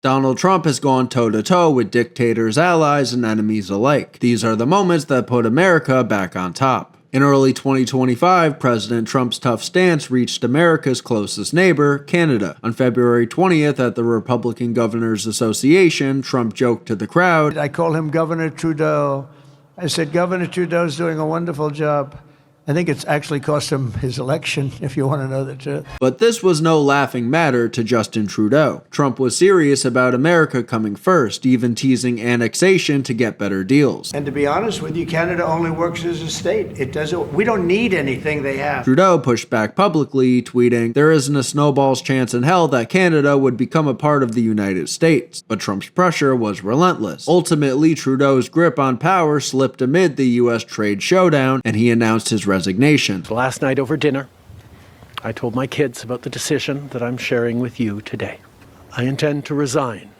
Donald Trump has gone toe-to-toe with dictators, allies, and enemies alike. These are the moments that put America back on top. In early 2025, President Trump's tough stance reached America's closest neighbor, Canada. On February 20th at the Republican Governors Association, Trump joked to the crowd, I call him Governor Trudeau. I said, Governor Trudeau's doing a wonderful job. I think it's actually cost him his election, if you want to know the truth. But this was no laughing matter to Justin Trudeau. Trump was serious about America coming first, even teasing annexation to get better deals. And to be honest with you, Canada only works as a state. We don't need anything they have. Trudeau pushed back publicly, tweeting, there isn't a snowball's chance in hell that Canada would become a part of the United States. But Trump's pressure was relentless. Ultimately, Trudeau's grip on power slipped amid the U.S. trade showdown, and he announced his resignation. Last night over dinner, I told my kids about the decision that I'm sharing with you today. I intend to resign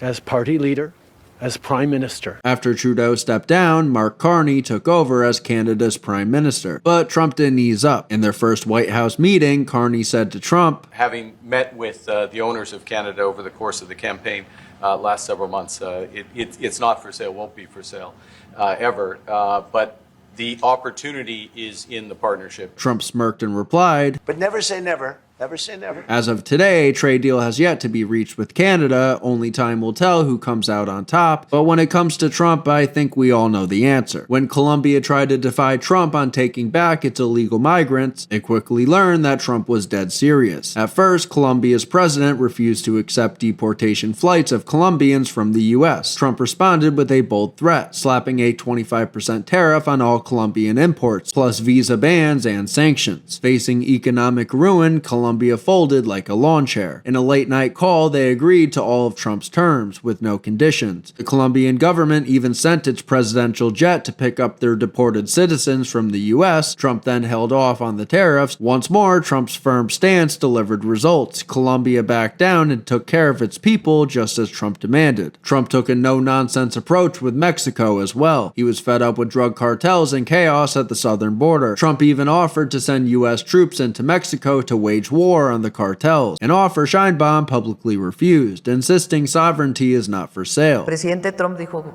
as party leader, as Prime Minister. After Trudeau stepped down, Mark Carney took over as Canada's Prime Minister. But Trump didn't ease up. In their first White House meeting, Carney said to Trump, having met with the owners of Canada over the course of the campaign last several months, it's not for sale, won't be for sale ever, but the opportunity is in the partnership. Trump smirked and replied, but never say never. Never say never. As of today, a trade deal has yet to be reached with Canada. Only time will tell who comes out on top. But when it comes to Trump, I think we all know the answer. When Colombia tried to defy Trump on taking back its illegal migrants, it quickly learned that Trump was dead serious. At first, Colombia's president refused to accept deportation flights of Colombians from the U.S. Trump responded with a bold threat, slapping a 25% tariff on all Colombian imports, plus visa bans and sanctions. Facing economic ruin, Colombia folded like a lawn chair. In a late-night call, they agreed to all of Trump's terms, with no conditions. The Colombian government even sent its presidential jet to pick up their deported citizens from the U.S. Trump then held off on the tariffs. Once more, Trump's firm stance delivered results. Colombia backed down and took care of its people, just as Trump demanded. Trump took a no-nonsense approach with Mexico as well. He was fed up with drug cartels and chaos at the southern border. Trump even offered to send U.S. troops into Mexico to wage war on the cartels. An offer Sheinbaum publicly refused, insisting sovereignty is not for sale. Presidente Trump dijo,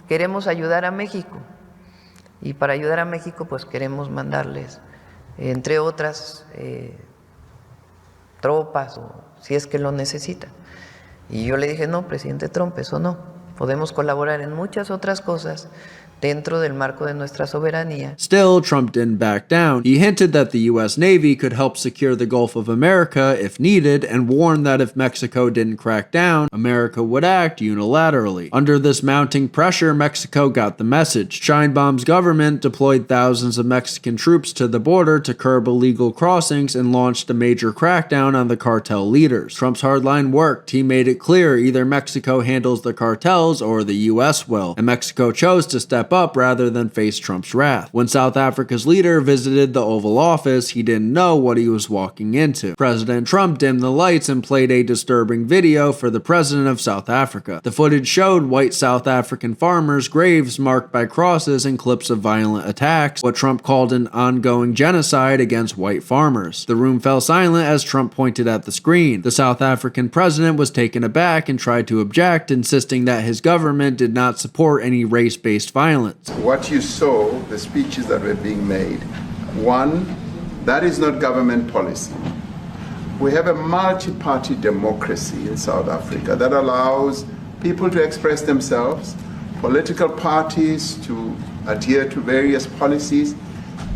queremos ayudar a México. Y para ayudar a México, pues queremos mandarles, entre otras, tropas, o si es que lo necesitan. Y yo le dije, no, presidente Trump, eso no. Podemos colaborar en muchas otras cosas dentro del marco de nuestra soberanía. Still, Trump didn't back down. He hinted that the U.S. Navy could help secure the Gulf of America if needed, and warned that if Mexico didn't crack down, America would act unilaterally. Under this mounting pressure, Mexico got the message. Sheinbaum's government deployed thousands of Mexican troops to the border to curb illegal crossings and launched a major crackdown on the cartel leaders. Trump's hardline worked. He made it clear either Mexico handles the cartels or the U.S. will, and Mexico chose to step up rather than face Trump's wrath. When South Africa's leader visited the Oval Office, he didn't know what he was walking into. President Trump dimmed the lights and played a disturbing video for the president of South Africa. The footage showed white South African farmers' graves marked by crosses and clips of violent attacks, what Trump called an ongoing genocide against white farmers. The room fell silent as Trump pointed at the screen. The South African president was taken aback and tried to object, insisting that his government did not support any race-based violence. What you saw, the speeches that were being made, one, that is not government policy. We have a multi-party democracy in South Africa that allows people to express themselves, political parties to adhere to various policies,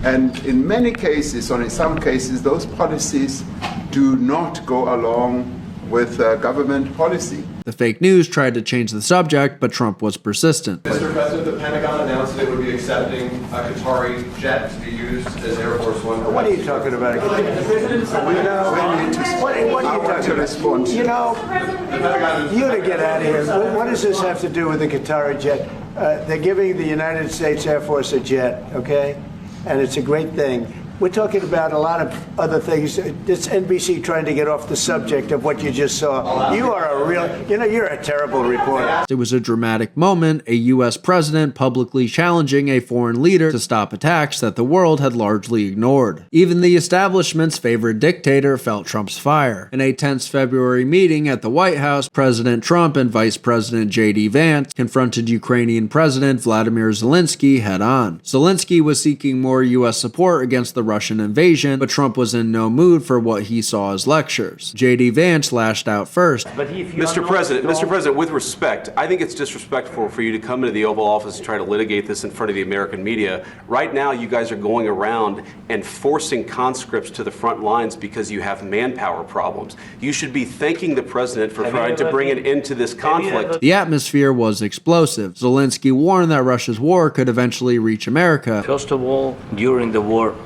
and in many cases, or in some cases, those policies do not go along with government policy. The fake news tried to change the subject, but Trump was persistent. Mr. President, the Pentagon announced it would be accepting a Qatari jet to be used as Air Force One. What are you talking about? What are you to respond to? You know, you to get out of here. What does this have to do with the Qatari jet? They're giving the United States Air Force a jet, okay? And it's a great thing. We're talking about a lot of other things. It's NBC trying to get off the subject of what you just saw. You are a real, you're a terrible reporter. It was a dramatic moment, a U.S. president publicly challenging a foreign leader to stop attacks that the world had largely ignored. Even the establishment's favorite dictator felt Trump's fire. In a tense February meeting at the White House, President Trump and Vice President J.D. Vance confronted Ukrainian President Volodymyr Zelensky head-on. Zelensky was seeking more U.S. support against the Russian invasion, but Trump was in no mood for what he saw as lectures. J.D. Vance lashed out first. Mr. President, with respect, I think it's disrespectful for you to come into the Oval Office and try to litigate this in front of the American media. Right now, you guys are going around and forcing conscripts to the front lines because you have manpower problems. You should be thanking the president for trying to bring an end to this conflict. The atmosphere was explosive. Zelensky warned that Russia's war could eventually reach America. First of all, during the war,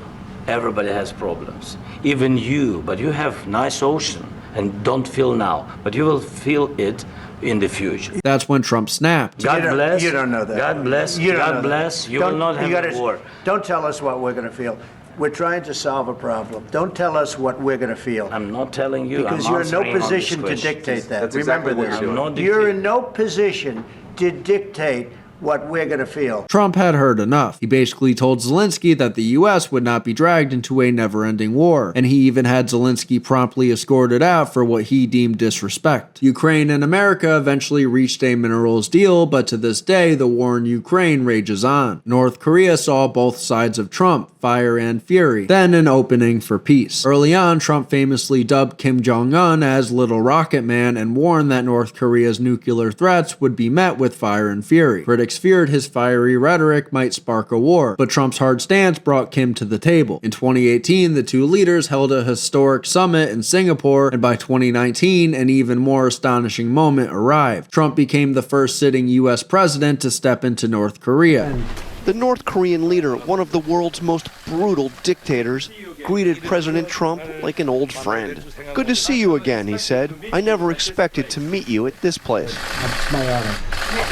everybody has problems. Even you, but you have nice ocean and don't feel now, but you will feel it in the future. That's when Trump snapped. God bless. You don't know that. God bless. God bless. You will not have a war. Don't tell us what we're going to feel. We're trying to solve a problem. Don't tell us what we're going to feel. I'm not telling you. Because you're in no position to dictate that. That's Remember exactly what this. You're in no position to dictate what we're going to feel. Trump had heard enough. He basically told Zelensky that the U.S. would not be dragged into a never-ending war, and he even had Zelensky promptly escorted out for what he deemed disrespect. Ukraine and America eventually reached a minerals deal, but to this day, the war in Ukraine rages on. North Korea saw both sides of Trump, fire and fury, then an opening for peace. Early on, Trump famously dubbed Kim Jong Un as Little Rocket Man and warned that North Korea's nuclear threats would be met with fire and fury. Critics feared his fiery rhetoric might spark a war, but Trump's hard stance brought Kim to the table. In 2018, the two leaders held a historic summit in Singapore, and by 2019, an even more astonishing moment arrived. Trump became the first sitting U.S. president to step into North Korea. The North Korean leader, one of the world's most brutal dictators, greeted President Trump like an old friend. "Good to see you again," he said. "I never expected to meet you at this place." It's my honor.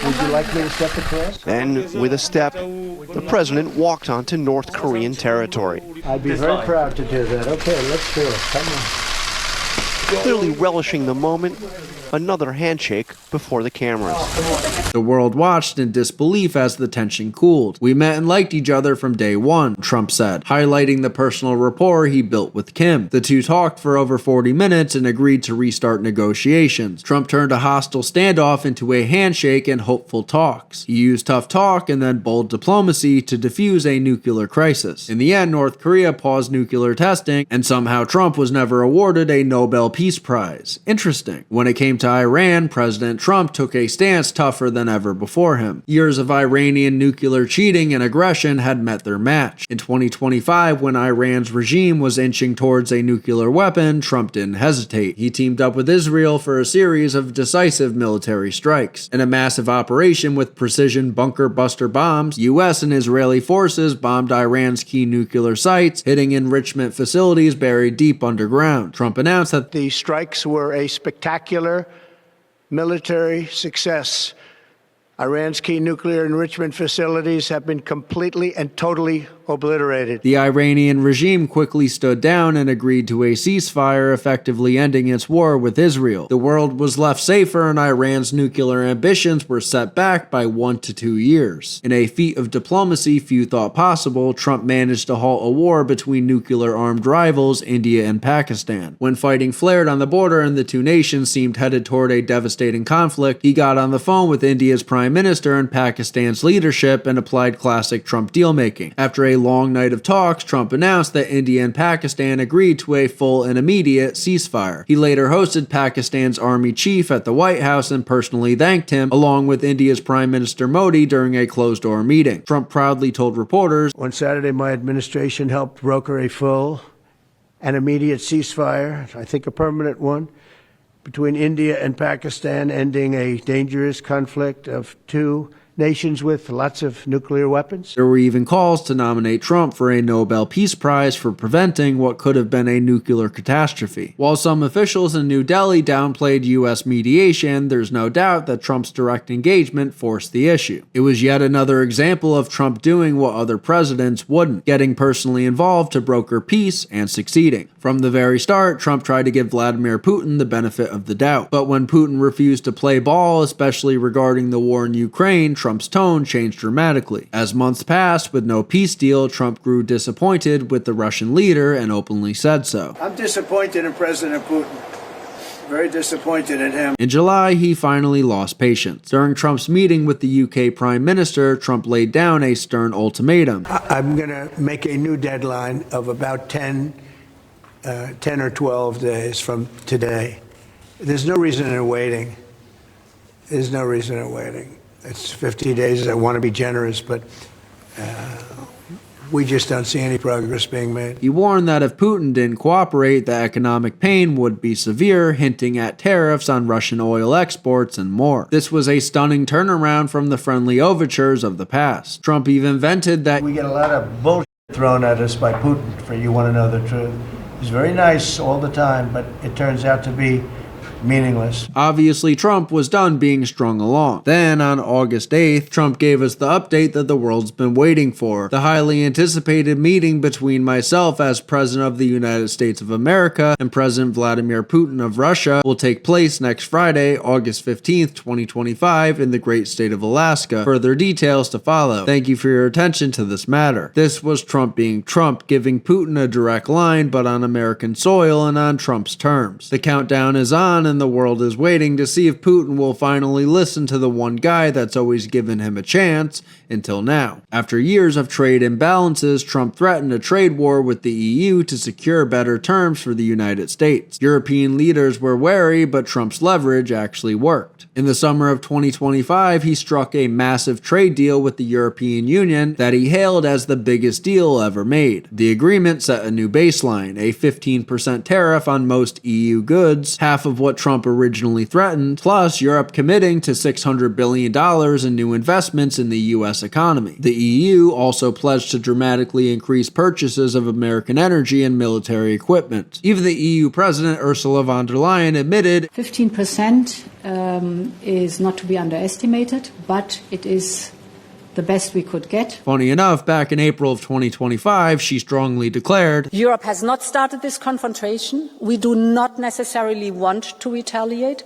Would you like me to step across? Then, with a step, the president walked onto North Korean territory. I'd be very proud to do that. Okay, let's do it. Come on. Clearly relishing the moment, another handshake before the cameras. The world watched in disbelief as the tension cooled. "We met and liked each other from day one," Trump said, highlighting the personal rapport he built with Kim. The two talked for over 40 minutes and agreed to restart negotiations. Trump turned a hostile standoff into a handshake and hopeful talks. He used tough talk and then bold diplomacy to defuse a nuclear crisis. In the end, North Korea paused nuclear testing, and somehow Trump was never awarded a Nobel Peace Prize. Interesting. When it came to Iran, President Trump took a stance tougher than ever before him. Years of Iranian nuclear cheating and aggression had met their match. In 2025, when Iran's regime was inching towards a nuclear weapon, Trump didn't hesitate. He teamed up with Israel for a series of decisive military strikes. In a massive operation with precision bunker buster bombs, U.S. and Israeli forces bombed Iran's key nuclear sites, hitting enrichment facilities buried deep underground. Trump announced that The strikes were a spectacular military success. Iran's key nuclear enrichment facilities have been completely and totally obliterated. the Iranian regime quickly stood down and agreed to a ceasefire, effectively ending its war with Israel. The world was left safer, and Iran's nuclear ambitions were set back by 1 to 2 years. In a feat of diplomacy few thought possible, Trump managed to halt a war between nuclear-armed rivals India and Pakistan. When fighting flared on the border and the two nations seemed headed toward a devastating conflict, he got on the phone with India's Prime Minister and Pakistan's leadership and applied classic Trump deal-making. After a long night of talks, Trump announced that India and Pakistan agreed to a full and immediate ceasefire. He later hosted Pakistan's army chief at the White House and personally thanked him, along with India's Prime Minister Modi during a closed-door meeting. Trump proudly told reporters, On Saturday, my administration helped broker a full and immediate ceasefire, I think a permanent one, between India and Pakistan, ending a dangerous conflict of 2 nations with lots of nuclear weapons. There were even calls to nominate Trump for a Nobel Peace Prize for preventing what could have been a nuclear catastrophe. While some officials in New Delhi downplayed U.S. mediation, there's no doubt that Trump's direct engagement forced the issue. It was yet another example of Trump doing what other presidents wouldn't, getting personally involved to broker peace and succeeding. From the very start, Trump tried to give Vladimir Putin the benefit of the doubt. But when Putin refused to play ball, especially regarding the war in Ukraine, Trump's tone changed dramatically. As months passed with no peace deal, Trump grew disappointed with the Russian leader and openly said so. I'm disappointed in President Putin. Very disappointed in him. In July, he finally lost patience. During Trump's meeting with the UK Prime Minister, Trump laid down a stern ultimatum. I'm going to make a new deadline of about 10 or 12 days from today. There's no reason in waiting. There's no reason in waiting. It's 50 days. I want to be generous, but we just don't see any progress being made. He warned that if Putin didn't cooperate, the economic pain would be severe, hinting at tariffs on Russian oil exports and more. This was a stunning turnaround from the friendly overtures of the past. Trump even vented that we get a lot of bullshit thrown at us by Putin, for you want to know the truth. He's very nice all the time, but it turns out to be meaningless. Obviously, Trump was done being strung along. Then, on August 8th, Trump gave us the update that the world's been waiting for. The highly anticipated meeting between myself as President of the United States of America and President Vladimir Putin of Russia will take place next Friday, August 15th, 2025, in the great state of Alaska. Further details to follow. Thank you for your attention to this matter. This was Trump being Trump, giving Putin a direct line, but on American soil and on Trump's terms. The countdown is on, and the world is waiting to see if Putin will finally listen to the one guy that's always given him a chance until now. After years of trade imbalances, Trump threatened a trade war with the EU to secure better terms for the United States. European leaders were wary, but Trump's leverage actually worked. In the summer of 2025, he struck a massive trade deal with the European Union that he hailed as the biggest deal ever made. The agreement set a new baseline, a 15% tariff on most EU goods, half of what Trump originally threatened, plus Europe committing to $600 billion in new investments in the U.S. economy. The EU also pledged to dramatically increase purchases of American energy and military equipment. Even the EU President Ursula von der Leyen admitted 15% is not to be underestimated, but it is the best we could get. Funny enough, back in April of 2025, she strongly declared, Europe has not started this confrontation. We do not necessarily want to retaliate,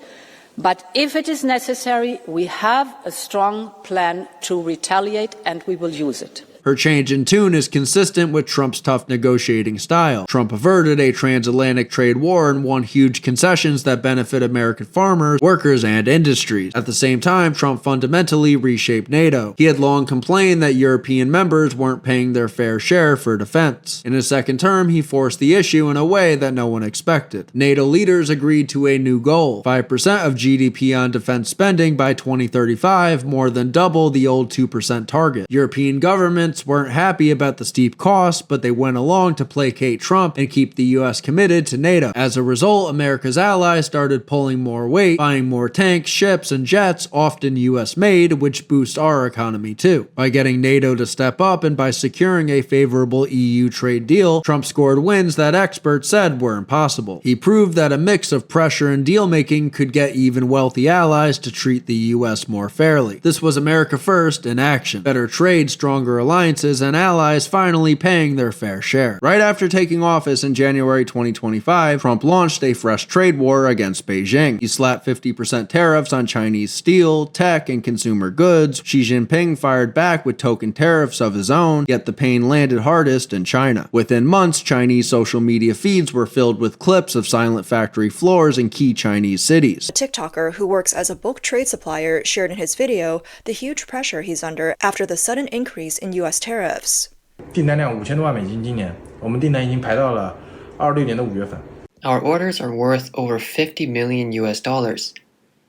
but if it is necessary, we have a strong plan to retaliate and we will use it. Her change in tune is consistent with Trump's tough negotiating style. Trump averted a transatlantic trade war and won huge concessions that benefit American farmers, workers, and industries. At the same time, Trump fundamentally reshaped NATO. He had long complained that European members weren't paying their fair share for defense. In his second term, he forced the issue in a way that no one expected. NATO leaders agreed to a new goal, 5% of GDP on defense spending by 2035, more than double the old 2% target. European governments weren't happy about the steep costs, but they went along to placate Trump and keep the US committed to NATO. As a result, America's allies started pulling more weight, buying more tanks, ships, and jets, often US made, which boosts our economy too. By getting NATO to step up and by securing a favorable EU trade deal, Trump scored wins that experts said were impossible. He proved that a mix of pressure and deal-making could get even wealthy allies to treat the US more fairly. This was America first in action. Better trade, stronger alliances, and allies finally paying their fair share. Right after taking office in January 2025, Trump launched a fresh trade war against Beijing. He slapped 50% tariffs on Chinese steel, tech, and consumer goods. Xi Jinping fired back with token tariffs of his own, yet the pain landed hardest in China. Within months, Chinese social media feeds were filled with clips of silent factory floors in key Chinese cities. A TikToker who works as a bulk trade supplier shared in his video the huge pressure he's under after the sudden increase in U.S. tariffs. 订单量5000多万美金，今年我们订单已经排到了26年的5月份。 Our orders are worth over $50 million US.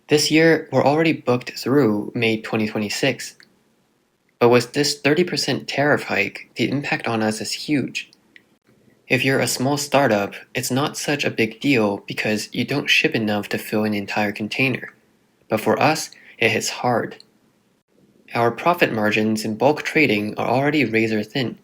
This year, we're already booked through May 2026. But with this 30% tariff hike, the impact on us is huge. If you're a small startup, it's not such a big deal because you don't ship enough to fill an entire container. But for us, it hits hard. Our profit margins in bulk trading are already razor thin.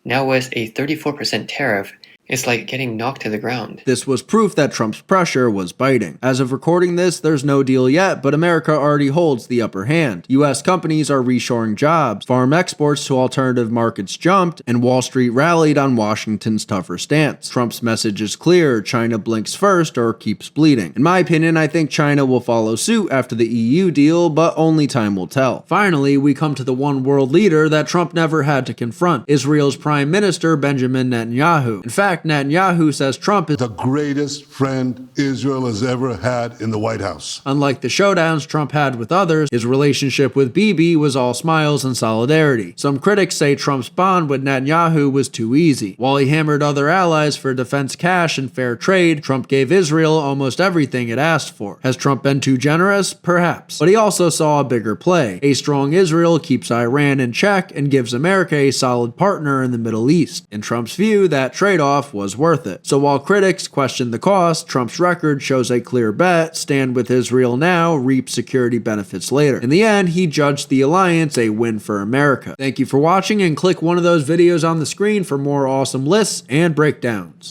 Now with a 34% tariff, it's like getting knocked to the ground. This was proof that Trump's pressure was biting. As of recording this, there's no deal yet, but America already holds the upper hand. US companies are reshoring jobs, farm exports to alternative markets jumped, and Wall Street rallied on Washington's tougher stance. Trump's message is clear: China blinks first or keeps bleeding. In my opinion, I think China will follow suit after the EU deal, but only time will tell. Finally, we come to the one world leader that Trump never had to confront: Israel's Prime Minister Benjamin Netanyahu. In fact, Netanyahu says Trump is the greatest friend Israel has ever had in the White House. Unlike the showdowns Trump had with others, his relationship with Bibi was all smiles and solidarity. Some critics say Trump's bond with Netanyahu was too easy. While he hammered other allies for defense cash and fair trade, Trump gave Israel almost everything it asked for. Has Trump been too generous? Perhaps. But he also saw a bigger play. A strong Israel keeps Iran in check and gives America a solid partner in the Middle East. In Trump's view, that trade-off was worth it. So while critics question the cost, Trump's record shows a clear bet: stand with Israel now, reap security benefits later. In the end, he judged the alliance a win for America. Thank you for watching, and click one of those videos on the screen for more awesome lists and breakdowns.